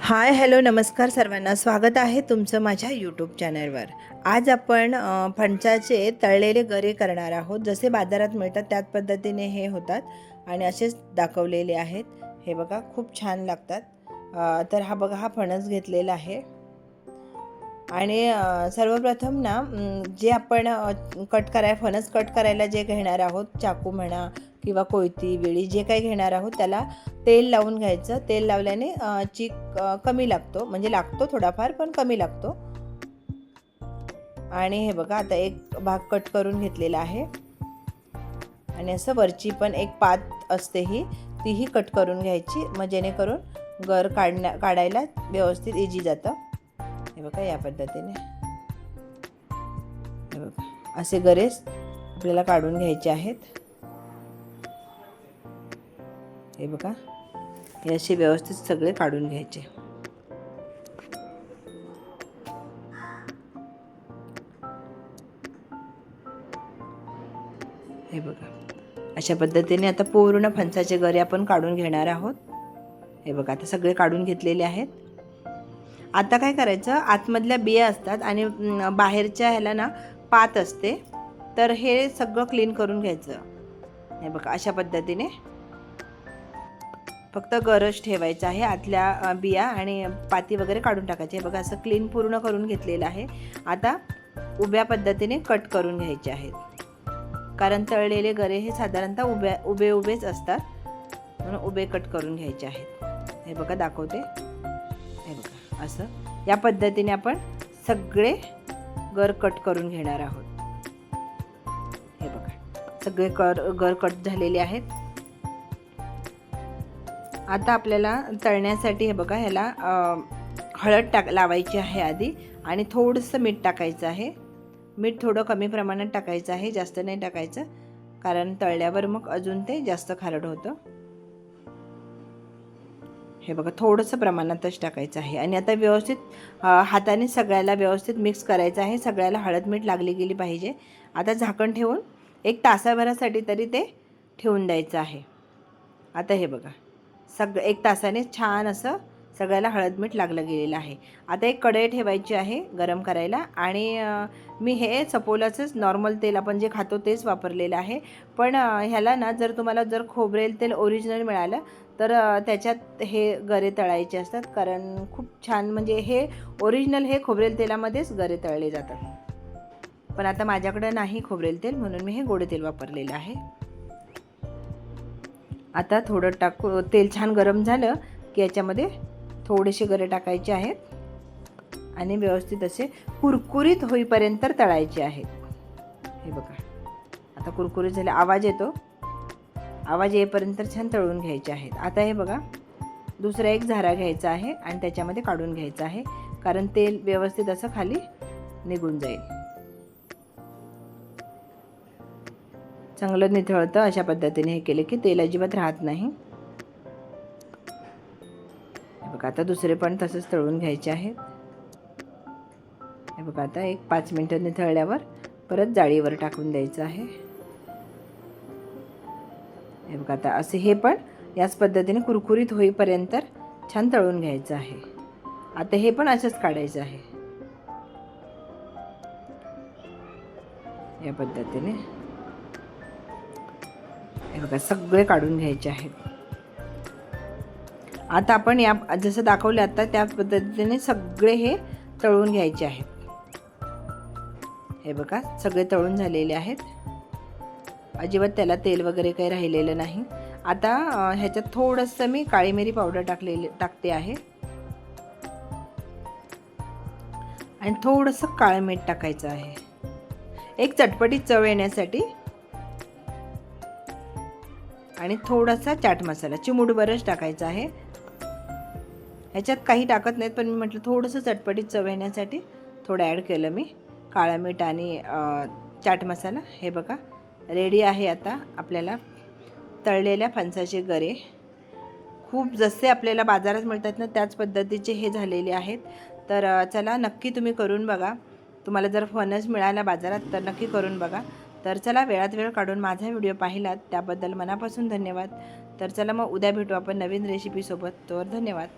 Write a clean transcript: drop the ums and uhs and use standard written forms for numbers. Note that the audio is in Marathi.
हाय हॅलो नमस्कार सर्वांना, स्वागत आहे तुमचं माझ्या यूट्यूब चॅनलवर। आज आपण फणसाचे तळलेले गरे करणार आहोत। जसे बाजारात मिळतात त्याच पद्धतीने हे होतात आणि असेच दाखवलेले आहेत। हे बघा, खूप छान लागतात। तर हा बघा, हा फणस घेतलेला आहे आणि सर्वप्रथम ना जे आपण फणस कट करायला जे घेणार आहोत, चाकू म्हणा किंवा कोयती वेळी जे काही घेणार आहोत त्याला तेल लावून घ्यायचं। तेल लावल्याने चीक कमी लागतो, म्हणजे लागतो थोडाफार पण कमी लागतो। आणि हे बघा, आता एक भाग कट करून घेतलेला आहे आणि असं वरची पण एक पात असते तीही कट करून घ्यायची, मग जेणेकरून गर काढायला व्यवस्थित इजी जातं। हे बघा, या पद्धतीने हे बघा, असे गरेस आपल्याला काढून घ्यायचे आहेत। हे बघा, हे असे व्यवस्थित सगळे काढून घ्यायचे। हे बघा, अशा पद्धतीने आता पूर्ण फणसाचे गरे आपण काढून घेणार आहोत। हे बघा, आता सगळे काढून घेतलेले आहेत। आता काय करायचं, आतमधल्या बिया असतात आणि बाहेरच्या ह्याला ना पात असते, तर हे सगळं क्लीन करून घ्यायचं। हे बघा, अशा पद्धतीने फक्त गरज ठेवायचं आहे, आतल्या बिया आणि पाती वगैरे काढून टाकायचे। हे बघा, असं क्लीन पूर्ण करून घेतलेलं आहे। आता उभ्या पद्धतीने कट करून घ्यायचे आहेत, कारण तळलेले गरे हे साधारणतः उभेच असतात, म्हणून उभे कट करून घ्यायचे आहेत। हे बघा, दाखवते। हे बघा, असं या पद्धतीने आपण सगळे गर कट करून घेणार आहोत। हे बघा, सगळे गर कट झालेले आहेत। आता आपल्याला तळण्यासाठी हे बघा, ह्याला हळद लावायची आहे आधी, आणि थोडंसं मीठ टाकायचं आहे। मीठ थोडं कमी प्रमाणात टाकायचं आहे, जास्त नाही टाकायचं, कारण तळल्यावर मग अजून ते जास्त खारट होतं। हे बघा, थोडंसं प्रमाणातच टाकायचं आहे आणि आता व्यवस्थित हाताने सगळ्याला व्यवस्थित मिक्स करायचं आहे। सगळ्याला हळद मीठ लागली गेली पाहिजे। आता झाकण ठेवून 1 तासाभरासाठी तरी ते ठेवून द्यायचं आहे। आता हे बघा, 1 तासाने छान असं सगळ्याला हळद मीठ लागलं गेलेलं आहे। आता एक कढई ठेवायची आहे गरम करायला, आणि मी हे सपोलाचंच नॉर्मल तेल आपण जे खातो तेच वापरलेलं आहे। पण ह्याला ना जर खोबरेल तेल ओरिजिनल मिळालं तर त्याच्यात हे गरे तळायचे असतात, कारण खूप छान, म्हणजे हे ओरिजिनल हे खोबरेल तेलामध्येच गरे तळले जातात। पण आता माझ्याकडे नाही खोबरेल तेल, म्हणून मी हे गोडे तेल वापरलेलं आहे। आता थोडं तेल छान गरम झालं की याच्यामध्ये थोडेसे गरे टाकायचे आहेत आणि व्यवस्थित असे कुरकुरीत होईपर्यंत तळायचे आहेत। हे बघा, आता कुरकुरीत झाले, आवाज येतो, आवाज येईपर्यंत छान तळून घ्यायचे आहेत। आता हे बघा, दुसरा एक झारा घ्यायचा आहे आणि त्याच्यामध्ये काढून घ्यायचं आहे, कारण तेल व्यवस्थित असं खाली निघून जाईल। चांगलं निथळतं, अशा पद्धतीने हे केले की तेल अजिबात राहत नाही। बघा, आता दुसरे पण तसंच तळून घ्यायचे आहेत। हे बघा, आता एक 5 मिनिटं निथळल्यावर परत जाळीवर टाकून द्यायचं आहे। हे बघा, आता असे हे पण याच पद्धतीने कुरकुरीत होईपर्यंत छान तळून घ्यायचं आहे। आता हे पण असंच काढायचं आहे, या पद्धतीने। हे बघा, सगळे काढून घ्यायचे आहेत। आता आपण जसं दाखवलं आता त्या पद्धतीने सगळे हे तळून घ्यायचे आहेत। हे बघा, सगळे तळून झालेले आहेत, अजिबात त्याला तेल वगैरे काही राहिलेलं नाही। आता ह्याच्यात थोडंसं मी काळी मिरी पावडर टाकते आहे, आणि थोडंसं काळं मीठ टाकायचं आहे, एक चटपटीत चव येण्यासाठी, आणि थोडासा चाट मसाला चिमूटभरच टाकायचा आहे। ह्याच्यात काही टाकत नाहीत, पण मी म्हटलं थोडंसं चटपटीत चव येण्यासाठी थोडं ॲड केलं मी काळं मीठ आणि चाट मसाला। हे बघा, रेडी आहे आता आपल्याला तळलेल्या फणसाचे गरे। खूप जसे आपल्याला बाजारात मिळतात ना त्याच पद्धतीचे हे झालेले आहेत। तर चला, नक्की तुम्ही करून बघा। तुम्हाला जर फणस मिळाला बाजारात तर नक्की करून बघा। तर चला, वेळात वेळ काढून माझा व्हिडिओ पाहिलात त्याबद्दल मनापासून धन्यवाद। तर चला, मग उद्या भेटू आपण नवीन रेसिपीसोबत। तर धन्यवाद।